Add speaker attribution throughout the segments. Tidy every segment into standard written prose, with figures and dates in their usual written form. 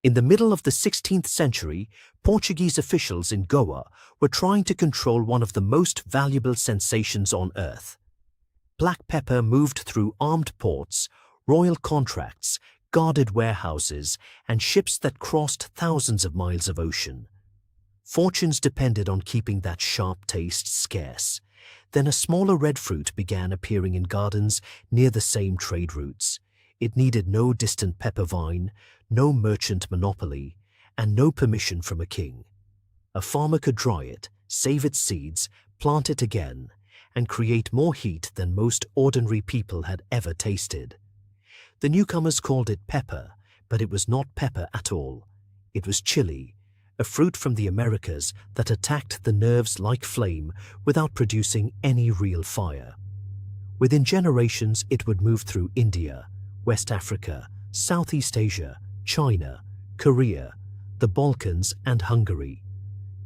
Speaker 1: In the middle of the 16th century, Portuguese officials in Goa were trying to control one of the most valuable sensations on earth. Black pepper moved through armed ports, royal contracts, guarded warehouses, and ships that crossed thousands of miles of ocean. Fortunes depended on keeping that sharp taste scarce. Then a smaller red fruit began appearing in gardens near the same trade routes. It needed no distant pepper vine, no merchant monopoly, and no permission from a king. A farmer could dry it, save its seeds, plant it again, and create more heat than most ordinary people had ever tasted. The newcomers called it pepper, but it was not pepper at all. It was chili, a fruit from the Americas that attacked the nerves like flame without producing any real fire. Within generations, it would move through India, West Africa, Southeast Asia, China, Korea, the Balkans, and Hungary.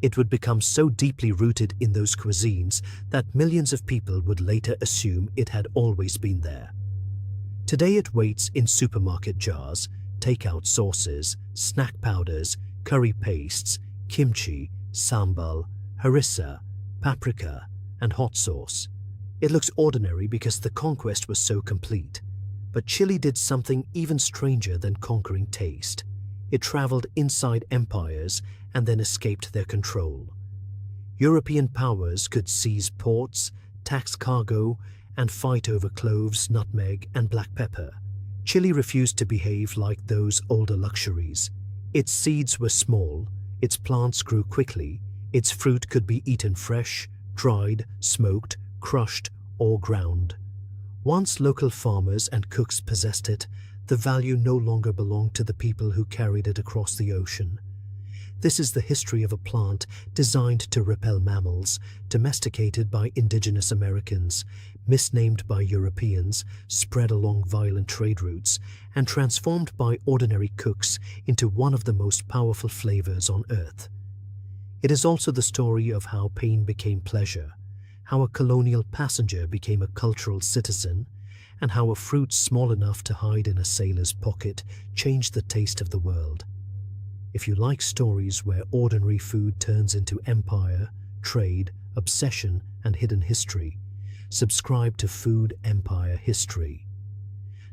Speaker 1: It would become so deeply rooted in those cuisines that millions of people would later assume it had always been there. Today it waits in supermarket jars, takeout sauces, snack powders, curry pastes, kimchi, sambal, harissa, paprika, and hot sauce. It looks ordinary because the conquest was so complete. But chili did something even stranger than conquering taste. It traveled inside empires and then escaped their control. European powers could seize ports, tax cargo, and fight over cloves, nutmeg, and black pepper. Chili refused to behave like those older luxuries. Its seeds were small, its plants grew quickly, its fruit could be eaten fresh, dried, smoked, crushed, or ground. Once local farmers and cooks possessed it, the value no longer belonged to the people who carried it across the ocean. This is the history of a plant designed to repel mammals, domesticated by indigenous Americans, misnamed by Europeans, spread along violent trade routes, and transformed by ordinary cooks into one of the most powerful flavors on earth. It is also the story of how pain became pleasure, how a colonial passenger became a cultural citizen, and how a fruit small enough to hide in a sailor's pocket changed the taste of the world. If you like stories where ordinary food turns into empire, trade, obsession, and hidden history, subscribe to Food Empire History.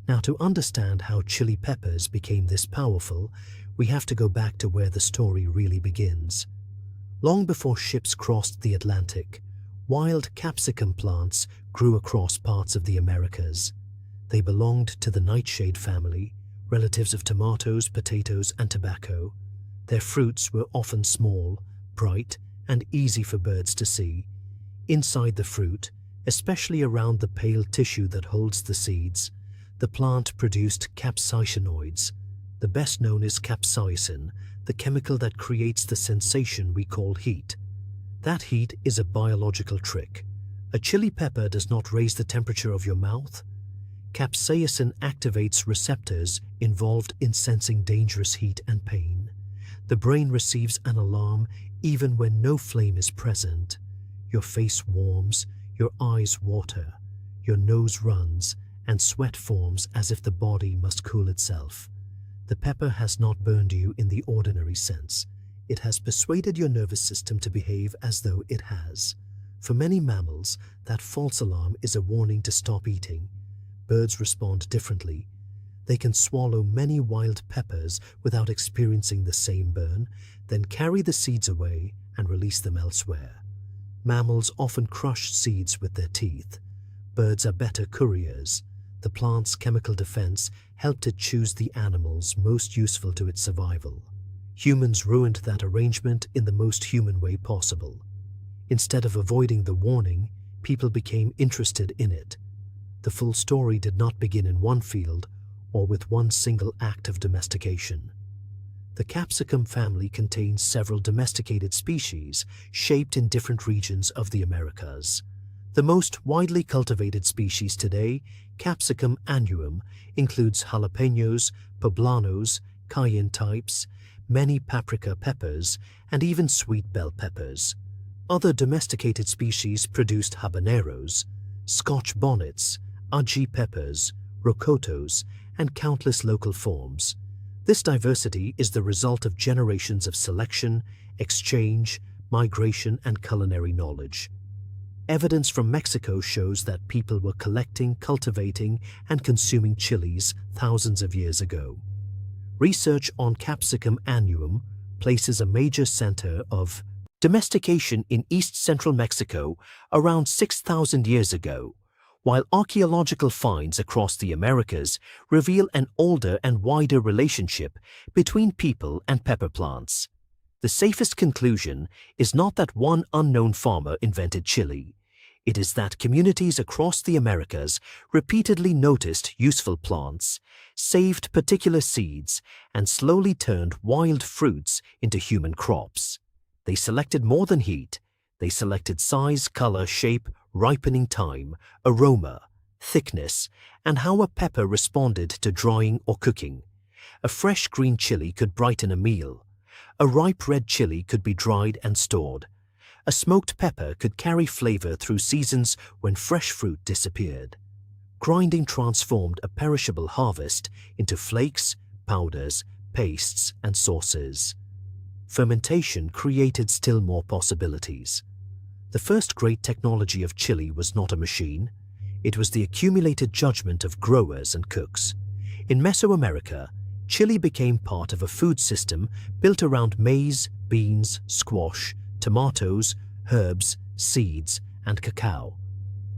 Speaker 1: Now, to understand how chili peppers became this powerful, we have to go back to where the story really begins. Long before ships crossed the Atlantic, wild capsicum plants grew across parts of the Americas. They belonged to the nightshade family, relatives of tomatoes, potatoes, and tobacco. Their fruits were often small, bright, and easy for birds to see. Inside the fruit, especially around the pale tissue that holds the seeds, the plant produced capsaicinoids. The best known is capsaicin, the chemical that creates the sensation we call heat. That heat is a biological trick. A chili pepper does not raise the temperature of your mouth. Capsaicin activates receptors involved in sensing dangerous heat and pain. The brain receives an alarm even when no flame is present. Your face warms, your eyes water, your nose runs, and sweat forms as if the body must cool itself. The pepper has not burned you in the ordinary sense. It has persuaded your nervous system to behave as though it has. For many mammals, that false alarm is a warning to stop eating. Birds respond differently. They can swallow many wild peppers without experiencing the same burn, then carry the seeds away and release them elsewhere. Mammals often crush seeds with their teeth. Birds are better couriers. The plant's chemical defense helped it choose the animals most useful to its survival. Humans ruined that arrangement in the most human way possible. Instead of avoiding the warning, people became interested in it. The full story did not begin in one field or with one single act of domestication. The capsicum family contains several domesticated species shaped in different regions of the Americas. The most widely cultivated species today, Capsicum annuum, includes jalapenos, poblanos, cayenne types, many paprika peppers, and even sweet bell peppers. Other domesticated species produced habaneros, Scotch bonnets, ají peppers, rocotos, and countless local forms. This diversity is the result of generations of selection, exchange, migration, and culinary knowledge. Evidence from Mexico shows that people were collecting, cultivating, and consuming chilies thousands of years ago. Research on Capsicum annuum places a major center of domestication in east-central Mexico around 6,000 years ago, while archaeological finds across the Americas reveal an older and wider relationship between people and pepper plants. The safest conclusion is not that one unknown farmer invented chili. It is that communities across the Americas repeatedly noticed useful plants, saved particular seeds, and slowly turned wild fruits into human crops. They selected more than heat. They selected size, color, shape, ripening time, aroma, thickness, and how a pepper responded to drying or cooking. A fresh green chili could brighten a meal. A ripe red chili could be dried and stored. A smoked pepper could carry flavor through seasons when fresh fruit disappeared. Grinding transformed a perishable harvest into flakes, powders, pastes, and sauces. Fermentation created still more possibilities. The first great technology of chili was not a machine. It was the accumulated judgment of growers and cooks. In Mesoamerica, chili became part of a food system built around maize, beans, squash, tomatoes, herbs, seeds, and cacao.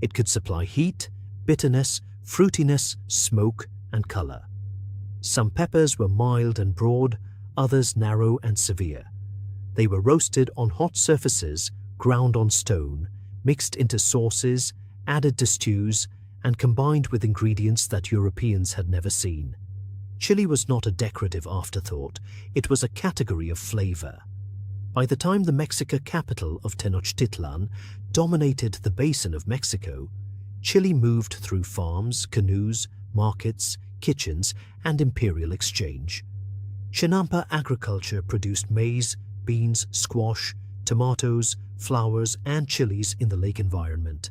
Speaker 1: It could supply heat, bitterness, fruitiness, smoke, and color. Some peppers were mild and broad, others narrow and severe. They were roasted on hot surfaces, ground on stone, mixed into sauces, added to stews, and combined with ingredients that Europeans had never seen. Chili was not a decorative afterthought, it was a category of flavor. By the time the Mexica capital of Tenochtitlan dominated the basin of Mexico, chili moved through farms, canoes, markets, kitchens, and imperial exchange. Chinampa agriculture produced maize, beans, squash, tomatoes, flowers, and chilies in the lake environment.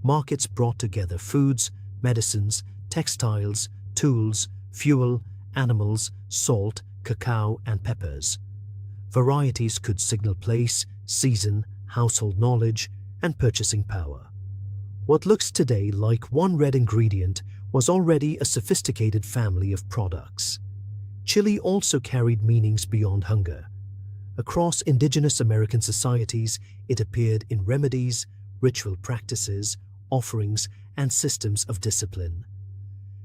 Speaker 1: Markets brought together foods, medicines, textiles, tools, fuel, animals, salt, cacao, and peppers. Varieties could signal place, season, household knowledge, and purchasing power. What looks today like one red ingredient was already a sophisticated family of products. Chili also carried meanings beyond hunger. Across indigenous American societies, it appeared in remedies, ritual practices, offerings, and systems of discipline.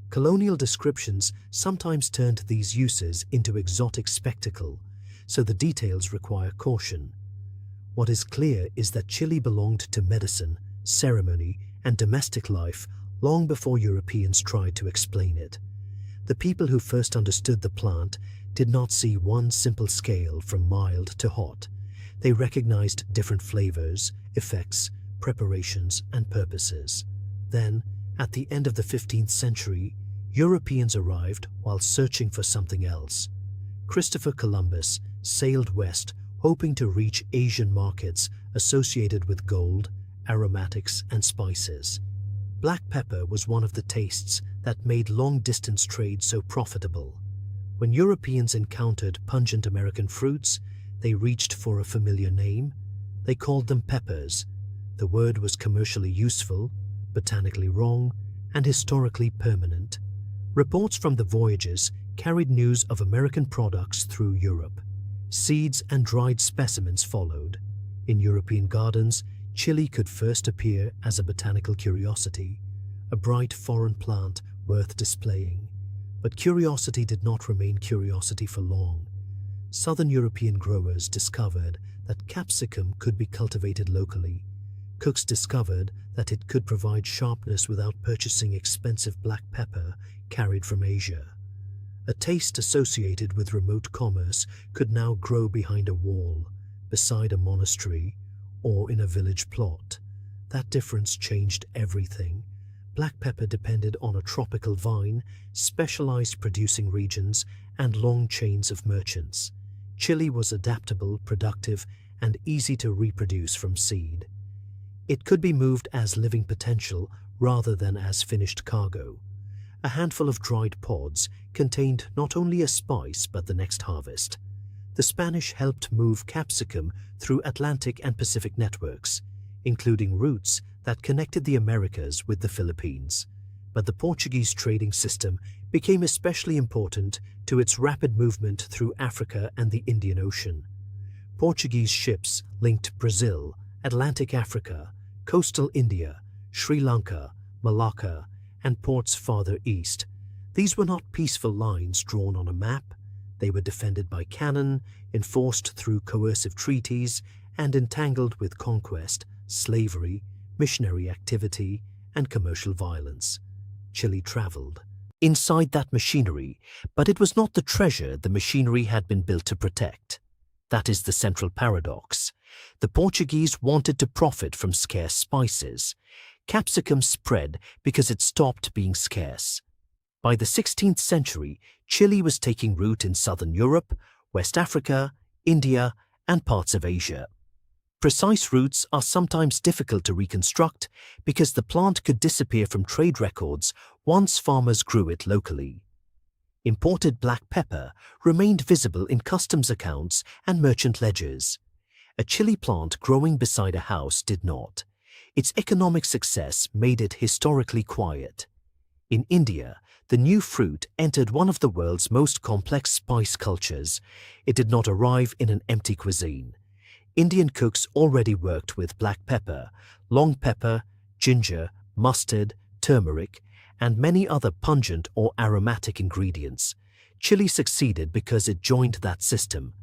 Speaker 1: Colonial descriptions sometimes turned these uses into exotic spectacle, so the details require caution. What is clear is that chili belonged to medicine, ceremony, and domestic life long before Europeans tried to explain it. The people who first understood the plant did not see one simple scale from mild to hot. They recognized different flavors, effects, preparations, and purposes. Then, at the end of the 15th century, Europeans arrived while searching for something else. Christopher Columbus sailed west, hoping to reach Asian markets associated with gold, aromatics, and spices. Black pepper was one of the tastes that made long-distance trade so profitable. When Europeans encountered pungent American fruits, they reached for a familiar name. They called them peppers. The word was commercially useful, botanically wrong, and historically permanent. Reports from the voyages carried news of American products through Europe. Seeds and dried specimens followed. In European gardens, chili could first appear as a botanical curiosity, a bright foreign plant worth displaying. But curiosity did not remain curiosity for long. Southern European growers discovered that capsicum could be cultivated locally. Cooks discovered that it could provide sharpness without purchasing expensive black pepper carried from Asia. A taste associated with remote commerce could now grow behind a wall, beside a monastery, or in a village plot. That difference changed everything. Black pepper depended on a tropical vine, specialized producing regions, and long chains of merchants. Chili was adaptable, productive, and easy to reproduce from seed. It could be moved as living potential rather than as finished cargo. a handful of dried pods contained not only a spice but the next harvest. The Spanish helped move capsicum through Atlantic and Pacific networks, including routes that connected the Americas with the Philippines. But the Portuguese trading system became especially important to its rapid movement through Africa and the Indian Ocean. Portuguese ships linked Brazil, Atlantic Africa, coastal India, Sri Lanka, Malacca, and ports farther east. These were not peaceful lines drawn on a map. They were defended by cannon, enforced through coercive treaties, and entangled with conquest, slavery, missionary activity, and commercial violence. Chile traveled inside that machinery, but it was not the treasure the machinery had been built to protect. That is the central paradox. The Portuguese wanted to profit from scarce spices. Capsicum spread because it stopped being scarce. By the 16th century, Chile was taking root in southern Europe, West Africa, India, and parts of Asia. Precise routes are sometimes difficult to reconstruct because the plant could disappear from trade records once farmers grew it locally. Imported black pepper remained visible in customs accounts and merchant ledgers. A chili plant growing beside a house did not. Its economic success made it historically quiet. In India, the new fruit entered one of the world's most complex spice cultures. It did not arrive in an empty cuisine. Indian cooks already worked with black pepper, long pepper, ginger, mustard, turmeric, and many other pungent or aromatic ingredients. Chili succeeded because it joined that system,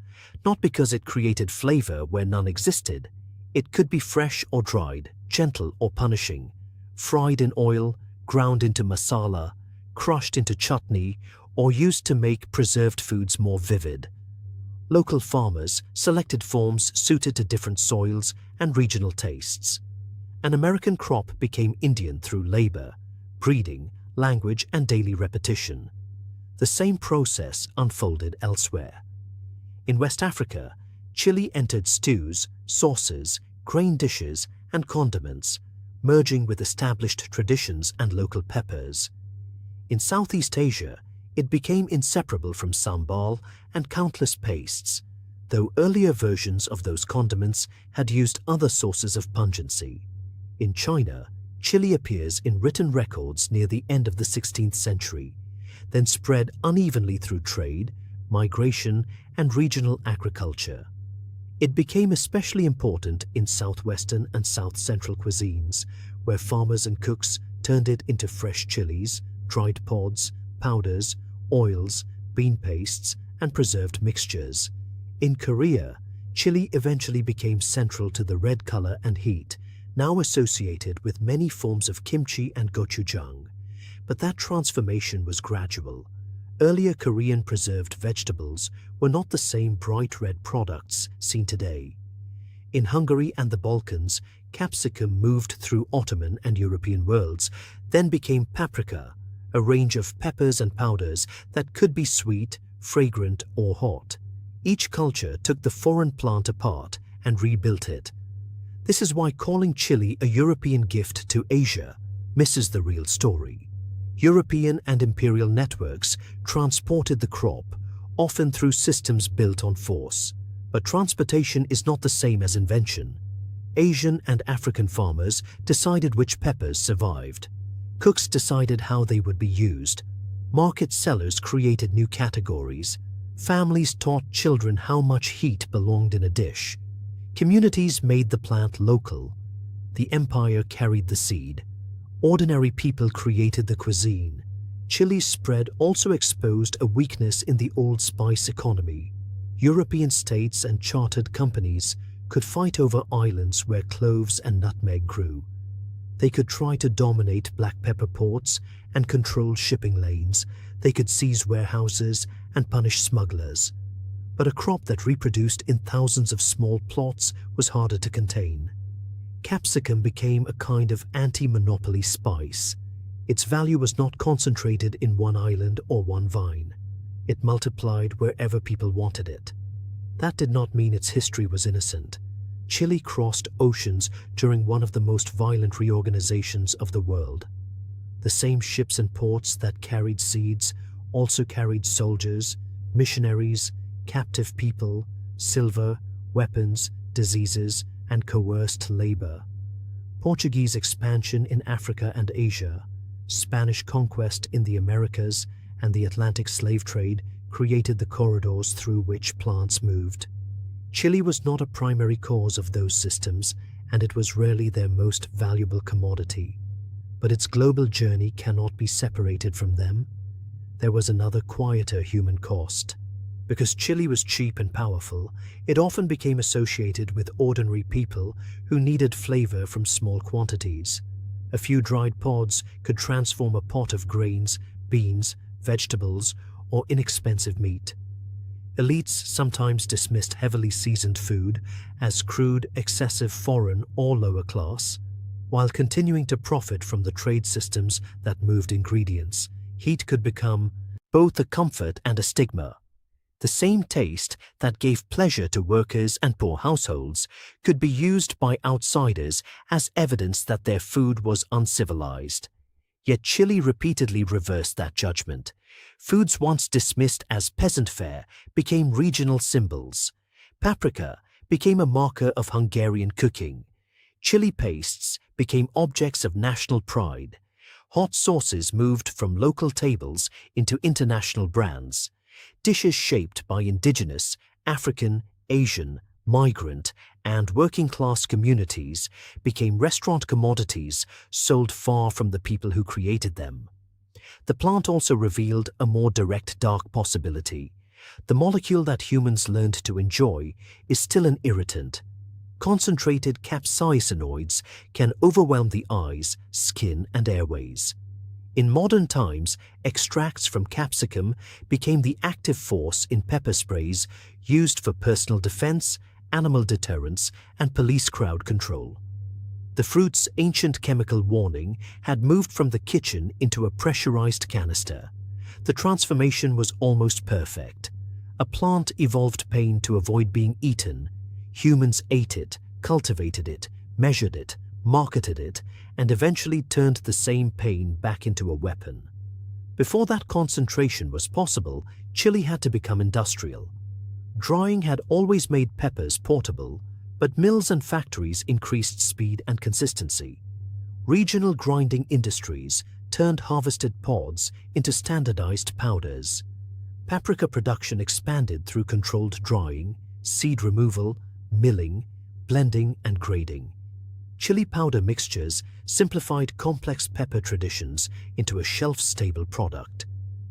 Speaker 1: not because it created flavor where none existed. It could be fresh or dried, gentle or punishing, fried in oil, ground into masala, crushed into chutney, or used to make preserved foods more vivid. Local farmers selected forms suited to different soils and regional tastes. An American crop became Indian through labor, breeding, language, and daily repetition. The same process unfolded elsewhere. In West Africa, chili entered stews, sauces, grain dishes, and condiments, merging with established traditions and local peppers. In Southeast Asia, it became inseparable from sambal and countless pastes, though earlier versions of those condiments had used other sources of pungency. In China, chili appears in written records near the end of the 16th century, then spread unevenly through trade, migration, and regional agriculture. It became especially important in southwestern and south-central cuisines, where farmers and cooks turned it into fresh chilies, dried pods, powders, oils, bean pastes, and preserved mixtures. In Korea, chili eventually became central to the red color and heat, now associated with many forms of kimchi and gochujang. But that transformation was gradual. Earlier Korean preserved vegetables were not the same bright red products seen today. In Hungary and the Balkans, capsicum moved through Ottoman and European worlds, then became paprika, a range of peppers and powders that could be sweet, fragrant, or hot. Each culture took the foreign plant apart and rebuilt it. This is why calling chili a European gift to Asia misses the real story. European and imperial networks transported the crop, often through systems built on force. But transportation is not the same as invention. Asian and African farmers decided which peppers survived. Cooks decided how they would be used. Market sellers created new categories. Families taught children how much heat belonged in a dish. Communities made the plant local. The empire carried the seed. Ordinary people created the cuisine. Chili's spread also exposed a weakness in the old spice economy. European states and chartered companies could fight over islands where cloves and nutmeg grew. They could try to dominate black pepper ports and control shipping lanes. They could seize warehouses and punish smugglers. But a crop that reproduced in thousands of small plots was harder to contain. Capsicum became a kind of anti-monopoly spice. Its value was not concentrated in one island or one vine. It multiplied wherever people wanted it. That did not mean its history was innocent. Chile crossed oceans during one of the most violent reorganizations of the world. The same ships and ports that carried seeds also carried soldiers, missionaries, captive people, silver, weapons, diseases, and coerced labor. Portuguese expansion in Africa and Asia, Spanish conquest in the Americas, and the Atlantic slave trade created the corridors through which plants moved. Chili was not a primary cause of those systems, and it was rarely their most valuable commodity. But its global journey cannot be separated from them. There was another quieter human cost. Because chili was cheap and powerful, it often became associated with ordinary people who needed flavor from small quantities. A few dried pods could transform a pot of grains, beans, vegetables, or inexpensive meat. Elites sometimes dismissed heavily seasoned food as crude, excessive, foreign, or lower class, while continuing to profit from the trade systems that moved ingredients. Heat could become both a comfort and a stigma. The same taste that gave pleasure to workers and poor households could be used by outsiders as evidence that their food was uncivilized. Yet Chile repeatedly reversed that judgment. Foods once dismissed as peasant fare became regional symbols. Paprika became a marker of Hungarian cooking. Chili pastes became objects of national pride. Hot sauces moved from local tables into international brands. Dishes shaped by indigenous, African, Asian, migrant, and working-class communities became restaurant commodities sold far from the people who created them. The plant also revealed a more direct dark possibility. The molecule that humans learned to enjoy is still an irritant. Concentrated capsaicinoids can overwhelm the eyes, skin, and airways. In modern times, extracts from capsicum became the active force in pepper sprays used for personal defense, animal deterrence, and police crowd control. The fruit's ancient chemical warning had moved from the kitchen into a pressurized canister. The transformation was almost perfect. A plant evolved pain to avoid being eaten. Humans ate it, cultivated it, measured it, marketed it, and eventually turned the same pain back into a weapon. Before that concentration was possible, chili had to become industrial. Drying had always made peppers portable, but mills and factories increased speed and consistency. Regional grinding industries turned harvested pods into standardized powders. Paprika production expanded through controlled drying, seed removal, milling, blending, and grading. Chili powder mixtures simplified complex pepper traditions into a shelf-stable product.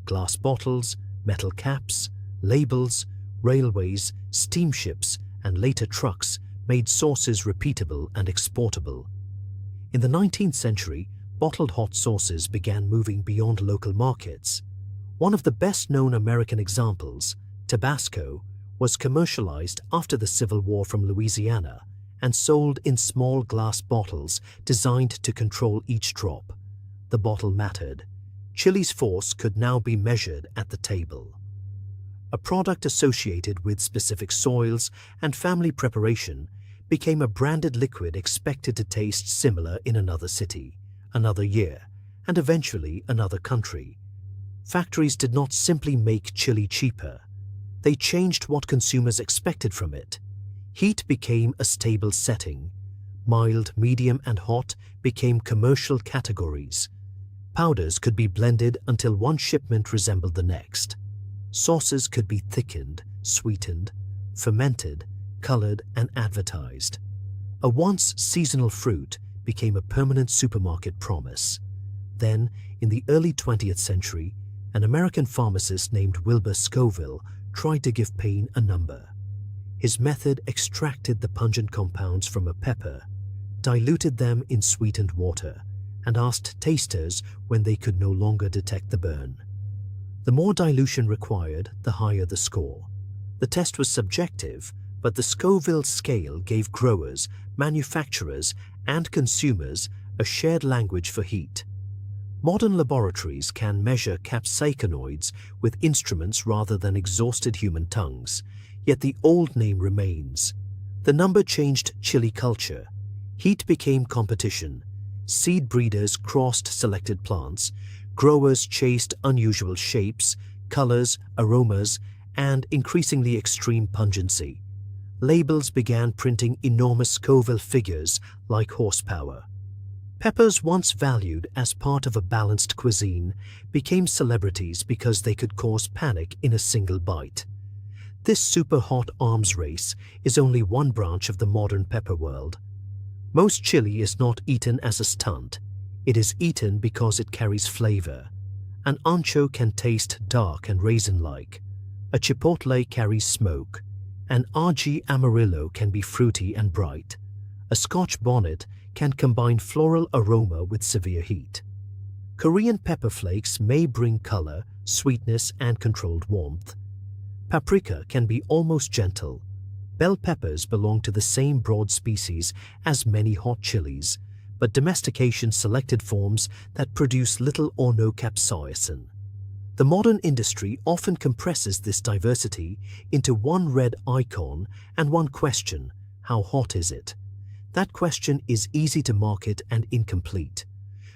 Speaker 1: Glass bottles, metal caps, labels, railways, steamships, and later trucks made sauces repeatable and exportable. In the 19th century, bottled hot sauces began moving beyond local markets. One of the best-known American examples, Tabasco, was commercialized after the Civil War from Louisiana and sold in small glass bottles designed to control each drop. The bottle mattered. Chili's force could now be measured at the table. A product associated with specific soils and family preparation became a branded liquid expected to taste similar in another city, another year, and eventually another country. Factories did not simply make chili cheaper. They changed what consumers expected from it. Heat became a stable setting. Mild, medium, and hot became commercial categories. Powders could be blended until one shipment resembled the next. Sauces could be thickened, sweetened, fermented, colored, and advertised. A once seasonal fruit became a permanent supermarket promise. Then, in the early 20th century, an American pharmacist named Wilbur Scoville tried to give pain a number. His method extracted the pungent compounds from a pepper, diluted them in sweetened water, and asked tasters when they could no longer detect the burn. The more dilution required, the higher the score. The test was subjective, but the Scoville scale gave growers, manufacturers, and consumers a shared language for heat. Modern laboratories can measure capsaicinoids with instruments rather than exhausted human tongues, yet the old name remains. The number changed chili culture. Heat became competition. Seed breeders crossed selected plants, growers chased unusual shapes, colors, aromas, and increasingly extreme pungency. Labels began printing enormous Scoville figures like horsepower. Peppers, once valued as part of a balanced cuisine, became celebrities because they could cause panic in a single bite. This super-hot arms race is only one branch of the modern pepper world. Most chili is not eaten as a stunt. It is eaten because it carries flavor. An ancho can taste dark and raisin-like. A chipotle carries smoke. An ají amarillo can be fruity and bright. A Scotch bonnet can combine floral aroma with severe heat. Korean pepper flakes may bring color, sweetness, and controlled warmth. Paprika can be almost gentle. Bell peppers belong to the same broad species as many hot chilies, but domestication selected forms that produce little or no capsaicin. The modern industry often compresses this diversity into one red icon and one question: how hot is it? That question is easy to market and incomplete.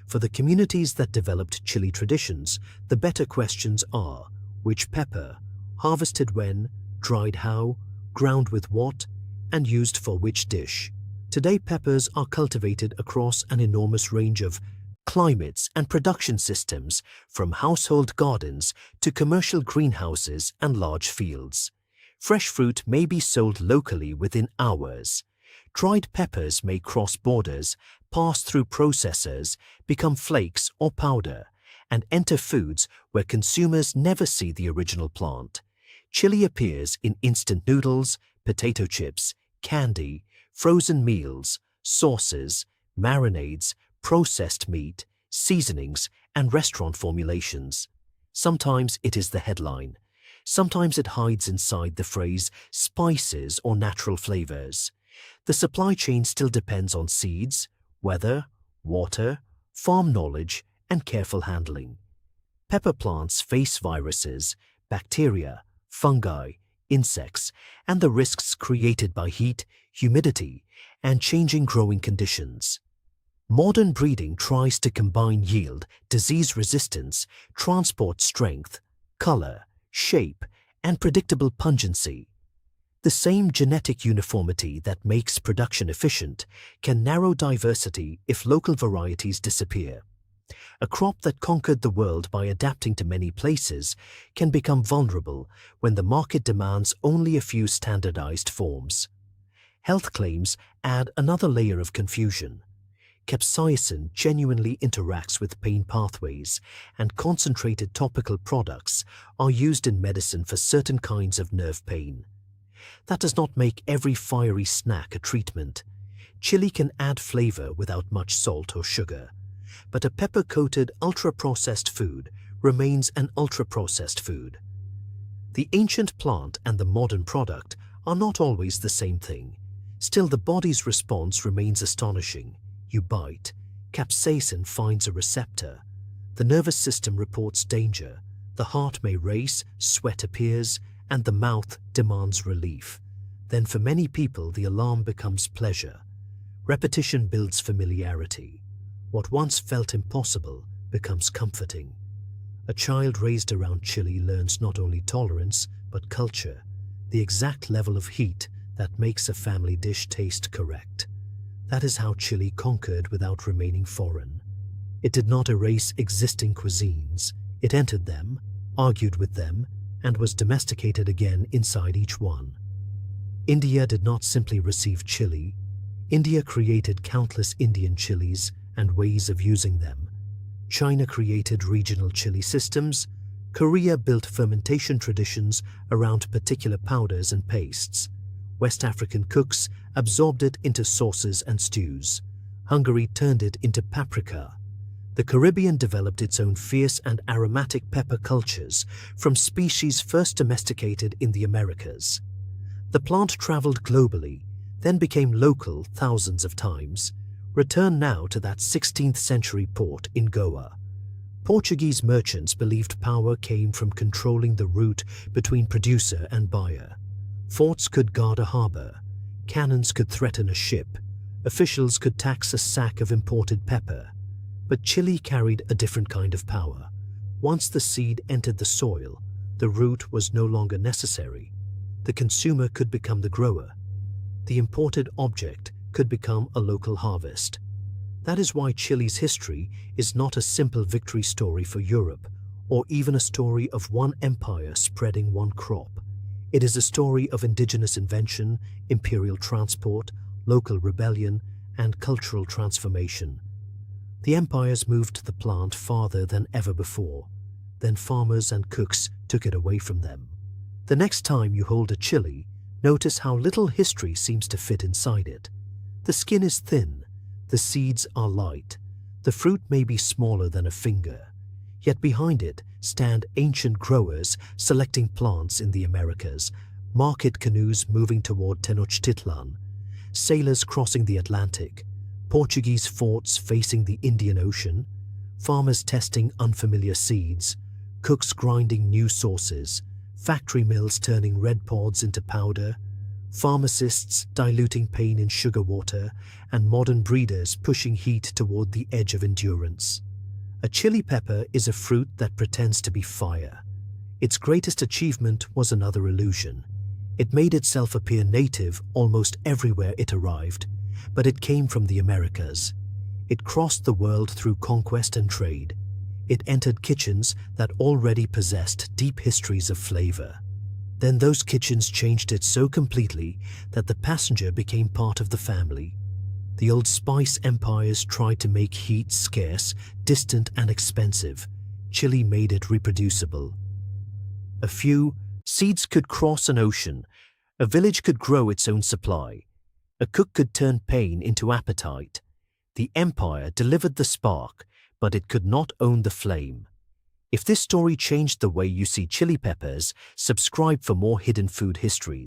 Speaker 1: For the communities that developed chili traditions, the better questions are: which pepper, harvested when, dried how, ground with what, and used for which dish. Today, peppers are cultivated across an enormous range of climates and production systems, from household gardens to commercial greenhouses and large fields. Fresh fruit may be sold locally within hours. Dried peppers may cross borders, pass through processors, become flakes or powder, and enter foods where consumers never see the original plant. Chili appears in instant noodles, potato chips, candy, frozen meals, sauces, marinades, processed meat, seasonings, and restaurant formulations. Sometimes it is the headline. Sometimes it hides inside the phrase spices or natural flavors. The supply chain still depends on seeds, weather, water, farm knowledge, and careful handling. Pepper plants face viruses, bacteria, fungi, insects, and the risks created by heat, humidity, and changing growing conditions. Modern breeding tries to combine yield, disease resistance, transport strength, color, shape, and predictable pungency. The same genetic uniformity that makes production efficient can narrow diversity if local varieties disappear. A crop that conquered the world by adapting to many places can become vulnerable when the market demands only a few standardized forms. Health claims add another layer of confusion. Capsaicin genuinely interacts with pain pathways, and concentrated topical products are used in medicine for certain kinds of nerve pain. That does not make every fiery snack a treatment. Chili can add flavor without much salt or sugar, but a pepper-coated ultra-processed food remains an ultra-processed food. The ancient plant and the modern product are not always the same thing. Still, the body's response remains astonishing. You bite, capsaicin finds a receptor. The nervous system reports danger. The heart may race, sweat appears, and the mouth demands relief. Then for many people, the alarm becomes pleasure. Repetition builds familiarity. What once felt impossible becomes comforting. A child raised around chili learns not only tolerance, but culture, the exact level of heat that makes a family dish taste correct. That is how chili conquered without remaining foreign. It did not erase existing cuisines. It entered them, argued with them, and was domesticated again inside each one. India did not simply receive chili. India created countless Indian chilies and ways of using them. China created regional chili systems. Korea built fermentation traditions around particular powders and pastes. West African cooks absorbed it into sauces and stews. Hungary turned it into paprika. The Caribbean developed its own fierce and aromatic pepper cultures from species first domesticated in the Americas. The plant traveled globally, then became local thousands of times. Return now to that 16th century port in Goa. Portuguese merchants believed power came from controlling the route between producer and buyer. Forts could guard a harbor. Cannons could threaten a ship. Officials could tax a sack of imported pepper, but chili carried a different kind of power. Once the seed entered the soil, the root was no longer necessary. The consumer could become the grower. The imported object could become a local harvest. That is why chili's history is not a simple victory story for Europe, or even a story of one empire spreading one crop. It is a story of indigenous invention, imperial transport, local rebellion, and cultural transformation. The empires moved the plant farther than ever before. Then farmers and cooks took it away from them. The next time you hold a chili, notice how little history seems to fit inside it. The skin is thin, the seeds are light, the fruit may be smaller than a finger. Yet behind it stand ancient growers selecting plants in the Americas, market canoes moving toward Tenochtitlan, sailors crossing the Atlantic, Portuguese forts facing the Indian Ocean, farmers testing unfamiliar seeds, cooks grinding new sauces, factory mills turning red pods into powder, pharmacists diluting pain in sugar water, and modern breeders pushing heat toward the edge of endurance. A chili pepper is a fruit that pretends to be fire. Its greatest achievement was another illusion. It made itself appear native almost everywhere it arrived, but it came from the Americas. It crossed the world through conquest and trade. It entered kitchens that already possessed deep histories of flavor. Then those kitchens changed it so completely that the passenger became part of the family. The old spice empires tried to make heat scarce, distant, and expensive. Chili made it reproducible. A few seeds could cross an ocean. A village could grow its own supply. A cook could turn pain into appetite. The empire delivered the spark, but it could not own the flame. If this story changed the way you see chili peppers, subscribe for more hidden food histories.